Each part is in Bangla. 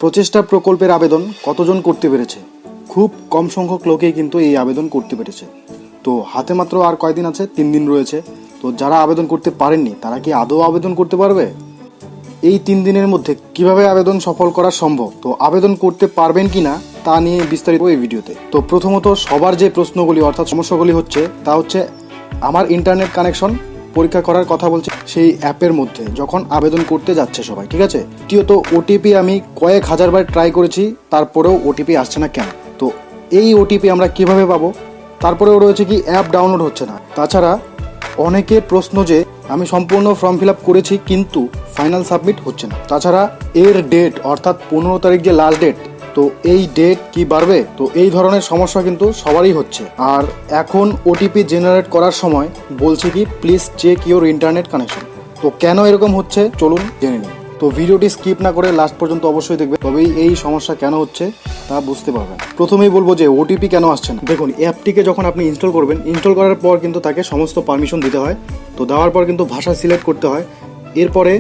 প্রচেষ্টা প্রকল্পের আবেদন কতজন করতে পেরেছে? খুব কম সংখ্যক লোকেই কিন্তু এই আবেদন করতে পেরেছে। তো হাতে মাত্র আর কয়দিন আছে, 3 দিন রয়েছে। তো যারা আবেদন করতে পারেননি তারা কি আদৌ আবেদন করতে পারবে? এই 3 দিনের মধ্যে কিভাবে আবেদন সফল করা সম্ভব, তো আবেদন করতে পারবেন কিনা তা নিয়ে বিস্তারিত এই ভিডিওতে। তো প্রথমত সবার যে প্রশ্নগুলি অর্থাৎ সমস্যাগুলি হচ্ছে তা হচ্ছে আমার ইন্টারনেট কানেকশন পরীক্ষা করার কথা বলছে সেই অ্যাপের মধ্যে যখন আবেদন করতে যাচ্ছে সবাই, ঠিক আছে। দ্বিতীয়ত ওটিপি আমি কয়েক হাজারবার ট্রাই করেছি, তারপরেও ওটিপি আসছে না কেন? তো এই ওটিপি আমরা কিভাবে পাবো? তারপরেও রয়েছে কি অ্যাপ ডাউনলোড হচ্ছে না। তাছাড়া অনেকের প্রশ্ন যে আমি সম্পূর্ণ ফর্ম ফিল আপ করেছি কিন্তু ফাইনাল সাবমিট হচ্ছে না। তাছাড়া এর ডেট অর্থাৎ 15 তারিখ যে লাস্ট ডেট, তো এই ডেট কি বাড়বে? তো এই ধরনের সমস্যা কিন্তু সবারই হচ্ছে। আর এখন ওটিপি জেনারেট করার সময় বলছে কি please check your internet connection. তো কেন এরকম হচ্ছে চলুন জেনে নিই। তো ভিডিওটি স্কিপ না করে লাস্ট পর্যন্ত অবশ্যই দেখবে, তবেই এই সমস্যা কেন হচ্ছে তা বুঝতে পারবেন। প্রথমেই বলবো যে ওটিপি কেন আসছে না। দেখুন, অ্যাপটিকে যখন আপনি ইনস্টল করবেন, ইনস্টল করার পর কিন্তু তাকে সমস্ত পারমিশন দিতে হয়। তো দেওয়ার পর কিন্তু ভাষা সিলেক্ট করতে হয়, এরপরে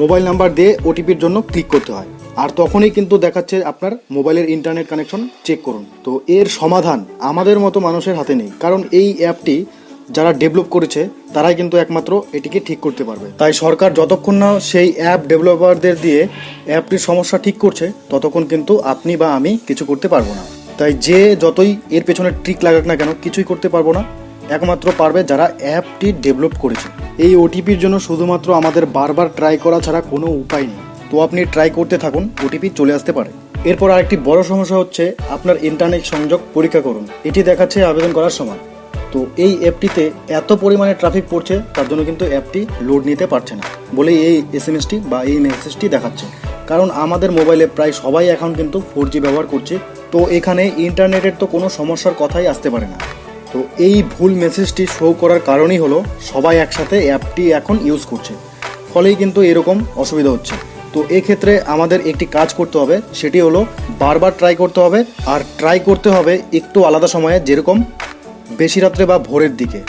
মোবাইল নাম্বার দিয়ে ওটিপির জন্য ক্লিক করতে হয়। আর তখনই কিন্তু দেখাচ্ছে আপনার মোবাইলের ইন্টারনেট কানেকশন চেক করুন। তো এর সমাধান আমাদের মতো মানুষের হাতে নেই, কারণ এই অ্যাপটি যারা ডেভেলপ করেছে তারাই কিন্তু একমাত্র এটিকে ঠিক করতে পারবে। তাই সরকার যতক্ষণ না সেই অ্যাপ ডেভেলপারদের দিয়ে অ্যাপটির সমস্যা ঠিক করছে ততক্ষণ কিন্তু আপনি বা আমি কিছু করতে পারবো না। তাই যে যতই এর পেছনে ট্রিক লাগাক না কেন কিছুই করতে পারবো না, একমাত্র পারবে যারা অ্যাপটি ডেভেলপ করেছে। এই ওটিপির জন্য শুধুমাত্র আমাদের বারবার ট্রাই করা ছাড়া কোনো উপায় নেই। তো আপনি ট্রাই করতে থাকুন, ওটিপি চলে আসতে পারে। এরপর আরেকটি বড় সমস্যা হচ্ছে আপনার ইন্টারনেট সংযোগ পরীক্ষা করুন, এটি দেখাচ্ছে আবেদন করার সময়। তো এই অ্যাপটিতে এত পরিমাণে ট্রাফিক পড়ছে তার জন্য কিন্তু অ্যাপটি লোড নিতে পারছে না বলে এই এসএমএসটি বা এই মেসেজটি দেখাচ্ছে। কারণ আমাদের মোবাইলে প্রায় সবাই এখন কিন্তু 4G ব্যবহার করছে, তো এখানে ইন্টারনেটের তো কোনো সমস্যার কথাই আসতে পারে না। তো এই ভুল মেসেজটি শো করার কারণই হলো সবাই একসাথে অ্যাপটি এখন ইউজ করছে, ফলেই কিন্তু এরকম অসুবিধা হচ্ছে। তো এক্ষেত্রে আমাদের একটি কাজ করতে হবে, সেটি হলো বারবার ট্রাই করতে হবে। আর ট্রাই করতে হবে একটু আলাদা সময়ে, যেরকম বেশি রাত্রে বা ভোরের দিকে,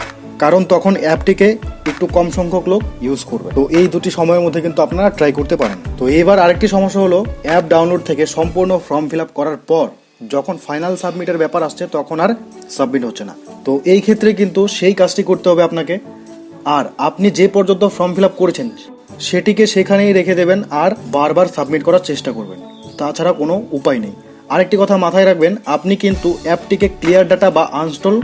কারণ তখন অ্যাপটিকে একটু কম সংখ্যক লোক ইউজ করবে। তো এই দুটি সময়ের মধ্যে কিন্তু আপনারা ট্রাই করতে পারেন। তো এবার আরেকটি সমস্যা হলো অ্যাপ ডাউনলোড থেকে সম্পূর্ণ ফর্ম ফিল আপ করার পর যখন ফাইনাল সাবমিটের ব্যাপার আসছে তখন আর সাবমিট হচ্ছে না। তো এই ক্ষেত্রে কিন্তু সেই কাজটি করতে হবে আপনাকে। আর আপনি যে পর্যন্ত ফর্ম ফিল আপ করেছেন সেটিকে সেখানেই রেখে দেবেন আর বারবার সাবমিট করার চেষ্টা করবেন, তাছাড়া কোনো উপায় নেই। আরেকটি কথা মাথায় রাখবেন, আপনি কিন্তু অ্যাপটিকে ক্লিয়ার ডাটা বা আনইনস্টল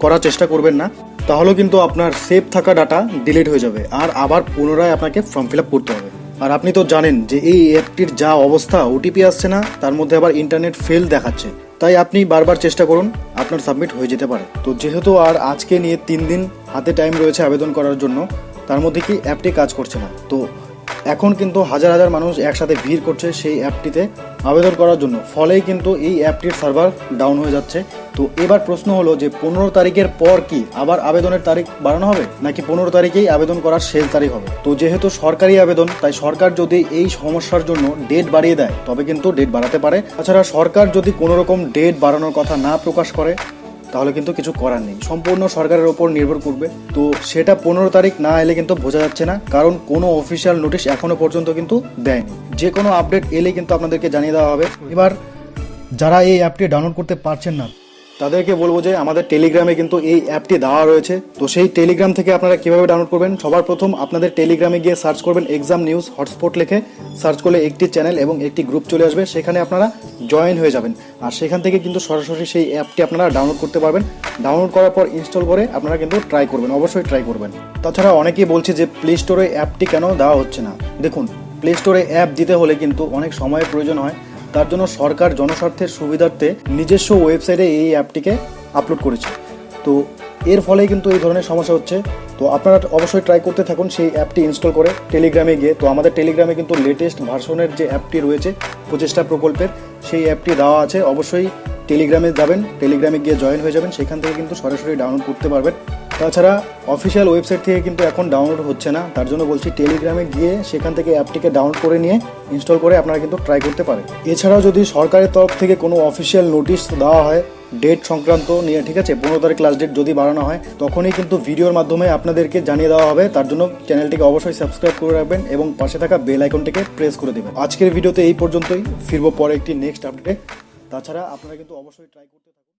করার চেষ্টা করবেন না, তাহলে কিন্তু আপনার সেভ থাকা ডাটা ডিলিট হয়ে যাবে আর আবার পুনরায় আপনাকে ফর্ম ফিল আপ করতে হবে। আর আপনি তো জানেন যে এই অ্যাপটির যা অবস্থা, ওটিপি আসছে না, তার মধ্যে আবার ইন্টারনেট ফেল দেখাচ্ছে। তাই আপনি বারবার চেষ্টা করুন, আপনার সাবমিট হয়ে যেতে পারে। তো যেহেতু আর আজকে নিয়ে 3 দিন হাতে টাইম রয়েছে আবেদন করার জন্য, তার মধ্যে কি অ্যাপটি কাজ করছে না। তো এখন কিন্তু হাজার হাজার মানুষ একসাথে ভিড় করছে সেই অ্যাপটিতে আবেদন করার জন্য, ফলেই কিন্তু এই অ্যাপটির সার্ভার ডাউন হয়ে যাচ্ছে। তো এবার প্রশ্ন হলো যে 15 তারিখের পর কি আবার আবেদনের তারিখ বাড়ানো হবে, নাকি 15 তারিখেই আবেদন করার শেষ তারিখ হবে? তো যেহেতু সরকারি আবেদন, তাই সরকার যদি এই সমস্যার জন্য ডেট বাড়িয়ে দেয় তবে কিন্তু ডেট বাড়াতে পারে। তাছাড়া সরকার যদি কোনো রকম ডেট বাড়ানোর কথা না প্রকাশ করে তাহলে কিন্তু কিছু করার নেই, সম্পূর্ণ সরকারের ওপর নির্ভর করবে। তো সেটা 15 তারিখ না এলে কিন্তু বোঝা যাচ্ছে না, কারণ কোনো অফিসিয়াল নোটিশ এখনো পর্যন্ত কিন্তু দেয়নি। যে কোনো আপডেট এলে কিন্তু আপনাদেরকে জানিয়ে দেওয়া হবে। এবার যারা এই অ্যাপটি ডাউনলোড করতে পারছেন না তাদেরকে বলবো যে আমাদের টেলিগ্রামে কিন্তু এই অ্যাপটি দেওয়া রয়েছে। তো সেই টেলিগ্রাম থেকে আপনারা কিভাবে ডাউনলোড করবেন, সবার প্রথম আপনাদের টেলিগ্রামে গিয়ে সার্চ করবেন এক্সাম নিউজ হটস্পট লিখে সার্চ করলে একটি চ্যানেল এবং একটি গ্রুপ চলে আসবে, সেখানে আপনারা জয়েন হয়ে যাবেন। আর সেখান থেকে কিন্তু সরাসরি সেই অ্যাপটি আপনারা ডাউনলোড করতে পারবেন। ডাউনলোড করার পর ইনস্টল করে আপনারা কিন্তু ট্রাই করবেন, অবশ্যই ট্রাই করবেন। তাছাড়া অনেকেই বলছে যে প্লে স্টোরে অ্যাপটি কেন দেওয়া হচ্ছে না। দেখুন, প্লে স্টোরে অ্যাপ দিতে হলে কিন্তু অনেক সময়ের প্রয়োজন হয়, তার জন্য সরকার জনস্বার্থের সুবিধার্থে নিজস্ব ওয়েবসাইটে এই অ্যাপটিকে আপলোড করেছে। তো এর ফলে কিন্তু এই ধরনের সমস্যা হচ্ছে। তো আপনারা অবশ্যই ট্রাই করতে থাকুন সেই অ্যাপটি ইনস্টল করে টেলিগ্রামে গিয়ে। তো আমাদের টেলিগ্রামে কিন্তু লেটেস্ট ভার্সনের যে অ্যাপটি রয়েছে প্রচেষ্টা প্রকল্পের, সেই অ্যাপটি দেওয়া আছে। অবশ্যই টেলিগ্রামে যাবেন, টেলিগ্রামে গিয়ে জয়েন হয়ে যাবেন, সেখান থেকে কিন্তু সরাসরি ডাউনলোড করতে পারবেন। তাছাড়া অফিসিয়াল ওয়েবসাইট থেকে কিন্তু এখন ডাউনলোড হচ্ছে না, তার জন্য বলছি টেলিগ্রামে গিয়ে সেখান থেকে অ্যাপটিকে ডাউনলোড করে নিয়ে ইনস্টল করে আপনারা কিন্তু ট্রাই করতে পারেন। এছাড়াও যদি সরকারের তরফ থেকে কোনো অফিসিয়াল নোটিশ দেওয়া হয় ডেট সংক্রান্ত নিয়ে, ঠিক আছে, 15 তারিখ লাস্ট ডেট যদি বাড়ানো হয় তখনই কিন্তু ভিডিওর মাধ্যমে আপনাদেরকে জানিয়ে দেওয়া হবে। তার জন্য চ্যানেলটিকে অবশ্যই সাবস্ক্রাইব করে রাখবেন এবং পাশে থাকা বেল আইকনটিকে প্রেস করে দেবেন। আজকের ভিডিওতে এই পর্যন্তই, ফিরবো পরে একটি নেক্সট আপডেটে। তাছাড়া আপনারা কিন্তু অবশ্যই ট্রাই করতে থাকুন।